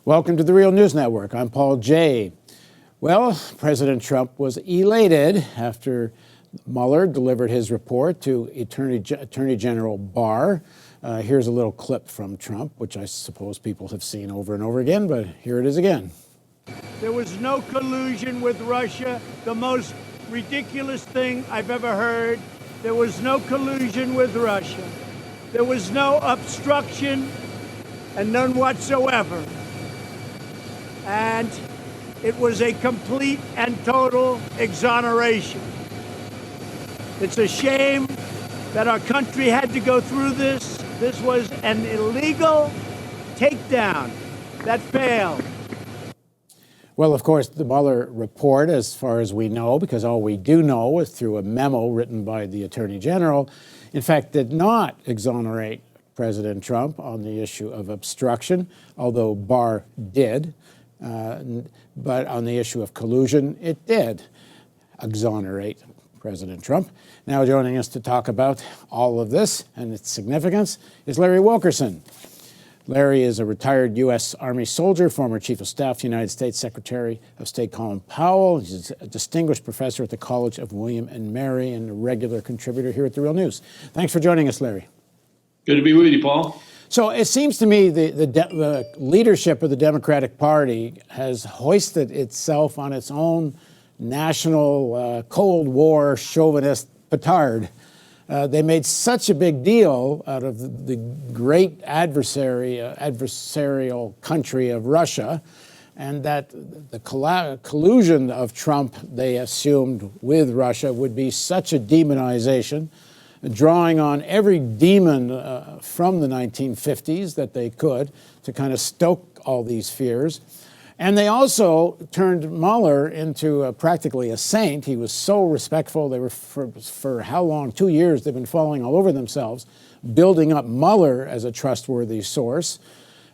Welcome to the Real News Network. I'm Paul Jay. Well, President Trump was elated after Mueller delivered his report to Attorney General Barr. Here's a little clip from Trump, which I suppose people have seen over and over again, but here it is again. There was no collusion with Russia, the most ridiculous thing I've ever heard. There was no collusion with Russia. There was no obstruction, and none whatsoever. And it was a complete and total exoneration. It's a shame that our country had to go through this. This was an illegal takedown that failed. Well, of course, the Mueller report, as far as we know, because all we do know is through a memo written by the Attorney General, in fact, did not exonerate President Trump on the issue of obstruction, although Barr did. But on the issue of collusion, it did exonerate President Trump. Now joining us to talk about all of this and its significance is Larry Wilkerson. Larry is a retired U.S. Army soldier, former Chief of Staff to United States Secretary of State Colin Powell. He's a distinguished professor at the College of William and Mary and a regular contributor here at The Real News. Thanks for joining us, Larry. Good to be with you, Paul. So it seems to me the leadership of the Democratic Party has hoisted itself on its own national Cold War chauvinist petard. They made such a big deal out of the great adversarial country of Russia, and that the collusion of Trump, they assumed, with Russia would be such a demonization, drawing on every demon from the 1950s that they could to kind of stoke all these fears. And they also turned Mueller into practically a saint. He was so respectful. They were, for how long? 2 years, they've been falling all over themselves, building up Mueller as a trustworthy source.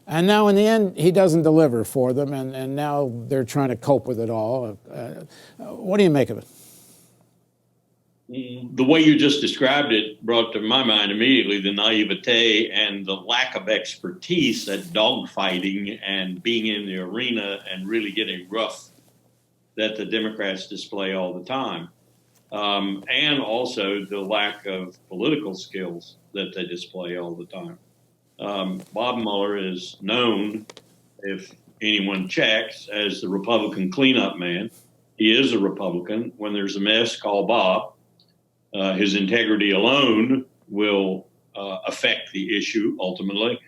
And now in the end, he doesn't deliver for them, and now they're trying to cope with it all. What do you make of it? The way you just described it brought to my mind immediately the naivete and the lack of expertise at dogfighting and being in the arena and really getting rough that the Democrats display all the time. And also the lack of political skills that they display all the time. Bob Mueller is known, if anyone checks, as the Republican cleanup man. He is a Republican. When there's a mess, call Bob. His integrity alone will affect the issue ultimately.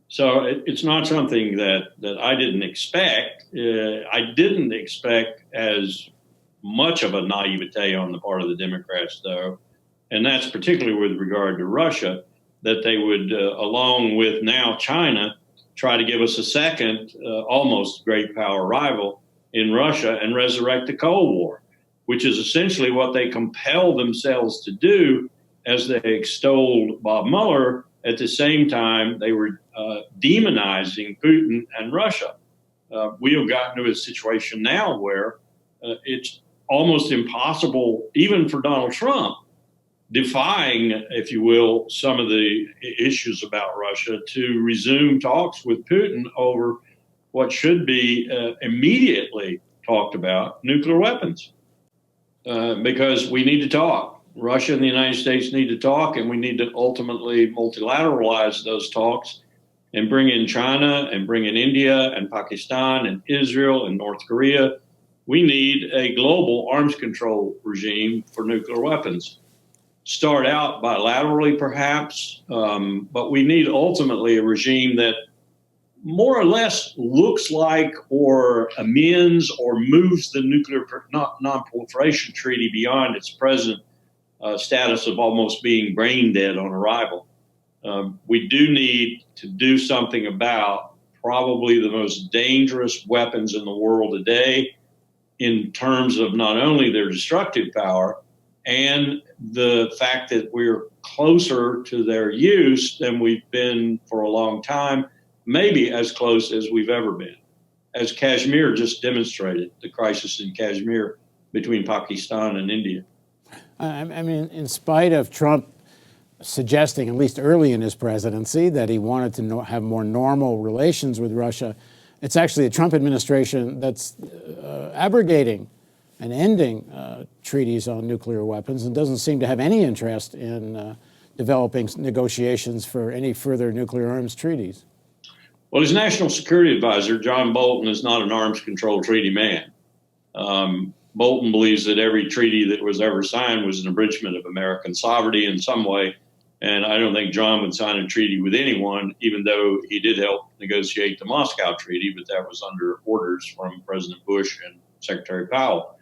So it's not something that I didn't expect. I didn't expect as much of a naivete on the part of the Democrats, though, and that's particularly with regard to Russia, that they would, along with now China, try to give us a second, almost great power rival in Russia and resurrect the Cold War, which is essentially what they compelled themselves to do as they extolled Bob Mueller. At the same time, they were demonizing Putin and Russia. We have gotten to a situation now where it's almost impossible, even for Donald Trump, defying, if you will, some of the issues about Russia, to resume talks with Putin over what should be immediately talked about, nuclear weapons. Because we need to talk. Russia and the United States need to talk, and we need to ultimately multilateralize those talks and bring in China and bring in India and Pakistan and Israel and North Korea. We need a global arms control regime for nuclear weapons. Start out bilaterally, perhaps, but we need ultimately a regime that more or less looks like or amends or moves the nuclear non-proliferation treaty beyond its present status of almost being brain dead on arrival. We do need to do something about probably the most dangerous weapons in the world today in terms of not only their destructive power and the fact that we're closer to their use than we've been for a long time, maybe as close as we've ever been. As Kashmir just demonstrated, the crisis in Kashmir between Pakistan and India. I mean, in spite of Trump suggesting, at least early in his presidency, that he wanted to have more normal relations with Russia, It's actually the Trump administration that's abrogating and ending treaties on nuclear weapons and doesn't seem to have any interest in developing negotiations for any further nuclear arms treaties. Well, his national security advisor, John Bolton, is not an arms control treaty man. Bolton believes that every treaty that was ever signed was an abridgment of American sovereignty in some way. And I don't think John would sign a treaty with anyone, even though he did help negotiate the Moscow Treaty, but that was under orders from President Bush and Secretary Powell.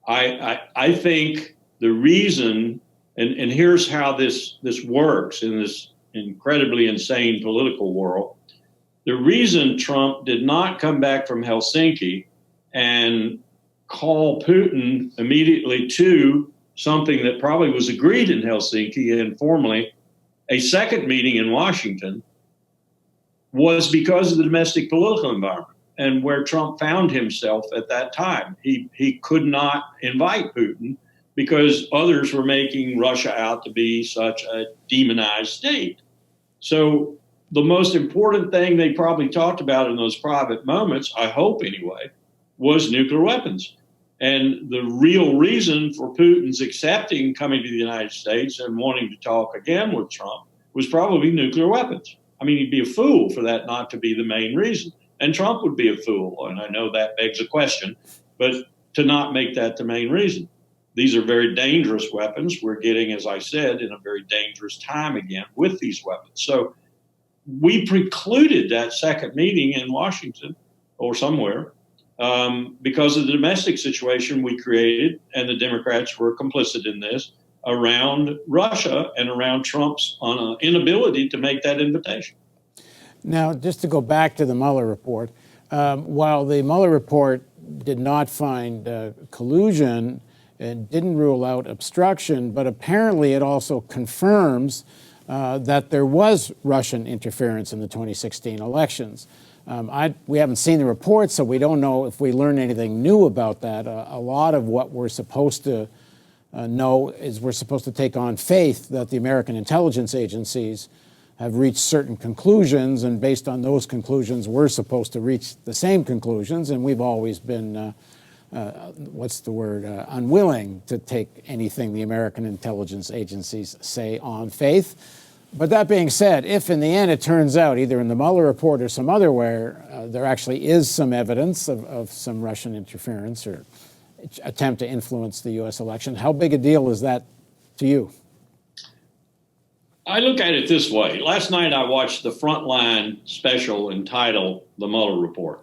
I think the reason, and here's how this works in this incredibly insane political world, the reason Trump did not come back from Helsinki and call Putin immediately to something that probably was agreed in Helsinki informally, a second meeting in Washington, was because of the domestic political environment and where Trump found himself at that time. He could not invite Putin because others were making Russia out to be such a demonized state. So the most important thing they probably talked about in those private moments, I hope anyway, was nuclear weapons. And the real reason for Putin's accepting coming to the United States and wanting to talk again with Trump was probably nuclear weapons. I mean, he'd be a fool for that not to be the main reason. And Trump would be a fool. And I know that begs a question, but to not make that the main reason. These are very dangerous weapons. We're getting, as I said, in a very dangerous time again with these weapons. So we precluded that second meeting in Washington or somewhere because of the domestic situation we created, and the Democrats were complicit in this, around Russia and around Trump's inability to make that invitation. Now, just to go back to the Mueller report, while the Mueller report did not find collusion and didn't rule out obstruction, but apparently it also confirms that there was Russian interference in the 2016 elections. We haven't seen the report, so we don't know if we learn anything new about that. A lot of what we're supposed to know is we're supposed to take on faith that the American intelligence agencies have reached certain conclusions, and based on those conclusions, we're supposed to reach the same conclusions, and we've always been, unwilling to take anything the American intelligence agencies say on faith. But that being said, if in the end it turns out, either in the Mueller report or some other where, there actually is some evidence of some Russian interference or attempt to influence the U.S. election, how big a deal is that to you? I look at it this way. Last night I watched the Frontline special entitled The Mueller Report.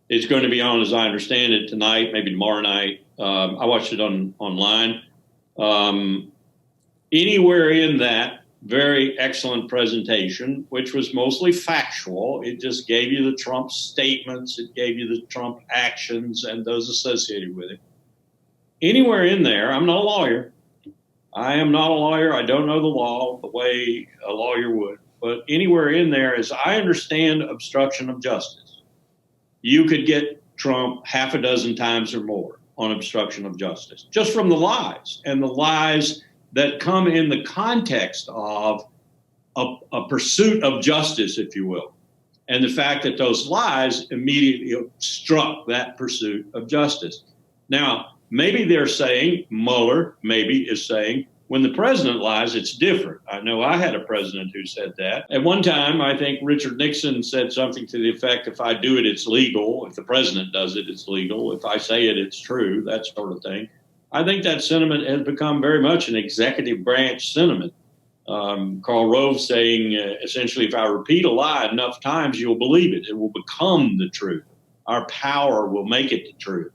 It's going to be on, as I understand it, tonight, maybe tomorrow night. I watched it online. Anywhere in that very excellent presentation, which was mostly factual, it just gave you the Trump statements, it gave you the Trump actions and those associated with it. Anywhere in there, I'm not a lawyer. I am not a lawyer. I don't know the law the way a lawyer would. But anywhere in there, as I understand obstruction of justice, you could get Trump half a dozen times or more on obstruction of justice, just from the lies, and the lies that come in the context of a pursuit of justice, if you will, and the fact that those lies immediately obstruct that pursuit of justice. Now, maybe they're saying, Mueller maybe is saying, when the president lies, it's different. I know I had a president who said that. At one time, I think Richard Nixon said something to the effect, if I do it, it's legal. If the president does it, it's legal. If I say it, it's true, that sort of thing. I think that sentiment has become very much an executive branch sentiment. Karl Rove saying, essentially, if I repeat a lie enough times, you'll believe it. It will become the truth. Our power will make it the truth.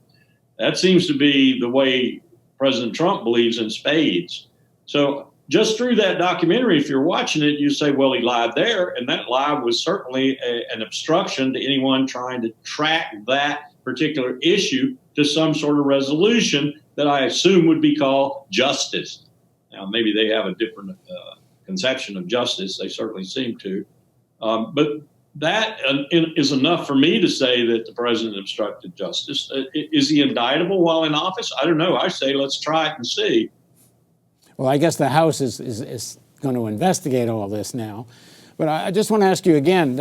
That seems to be the way President Trump believes in spades. So just through that documentary, if you're watching it, you say, well, he lied there. And that lie was certainly an obstruction to anyone trying to track that particular issue to some sort of resolution that I assume would be called justice. Now, maybe they have a different conception of justice. They certainly seem to. But that is enough for me to say that the president obstructed justice. Is he indictable while in office? I don't know. I say let's try it and see. Well, I guess the House is going to investigate all this now. But I just want to ask you again,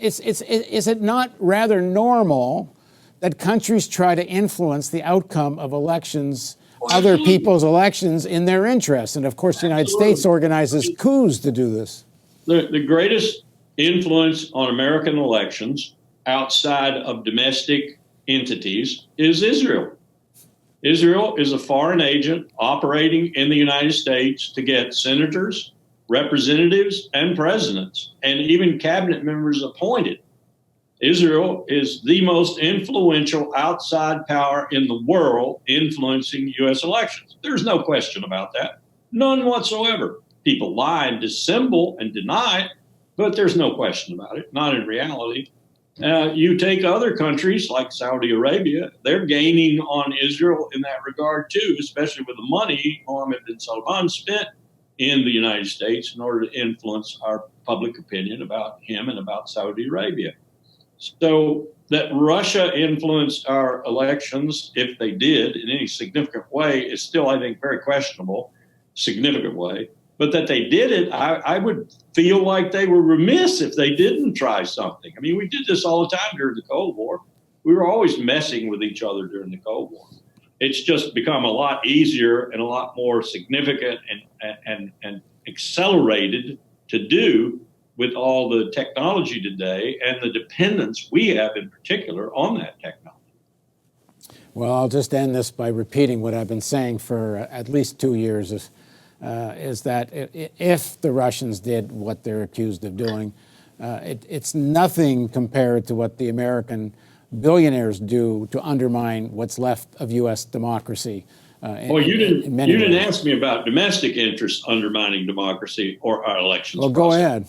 is it not rather normal that countries try to influence the outcome of elections, other people's elections, in their interests? And of course, the United States organizes coups to do this. The greatest influence on American elections outside of domestic entities is Israel. Israel is a foreign agent operating in the United States to get senators, representatives, and presidents, and even cabinet members appointed. Israel is the most influential outside power in the world influencing U.S. elections. There's no question about that. None whatsoever. People lie and dissemble and deny it, but there's no question about it, not in reality. You take other countries like Saudi Arabia, they're gaining on Israel in that regard too, especially with the money Mohammed bin Salman spent in the United States in order to influence our public opinion about him and about Saudi Arabia. So that Russia influenced our elections, if they did in any significant way, is still, I think, very questionable, significant way. But that they did it, I would feel like they were remiss if they didn't try something. I mean, we did this all the time during the Cold War. We were always messing with each other during the Cold War. It's just become a lot easier and a lot more significant and accelerated to do with all the technology today and the dependence we have in particular on that technology. Well, I'll just end this by repeating what I've been saying for at least 2 years, is that if the Russians did what they're accused of doing, it's nothing compared to what the American billionaires do to undermine what's left of U.S. democracy. Well, you didn't ask me about domestic interests undermining democracy or our elections. Well, go ahead.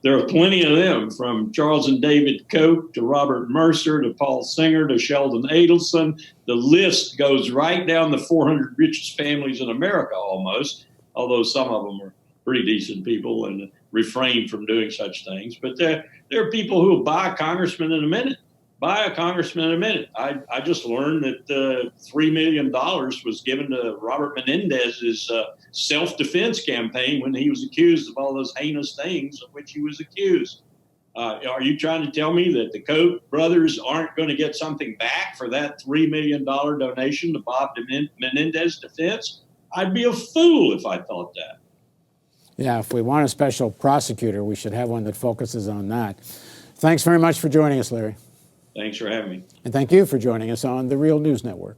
There are plenty of them, from Charles and David Koch to Robert Mercer to Paul Singer to Sheldon Adelson. The list goes right down the 400 richest families in America almost, although some of them are pretty decent people and refrain from doing such things. But there are people who will buy a congressman in a minute. I just learned that $3 million was given to Robert Menendez's self-defense campaign when he was accused of all those heinous things of which he was accused. Are you trying to tell me that the Koch brothers aren't going to get something back for that $3 million donation to Bob Menendez's defense? I'd be a fool if I thought that. Yeah, if we want a special prosecutor, we should have one that focuses on that. Thanks very much for joining us, Larry. Thanks for having me. And thank you for joining us on the Real News Network.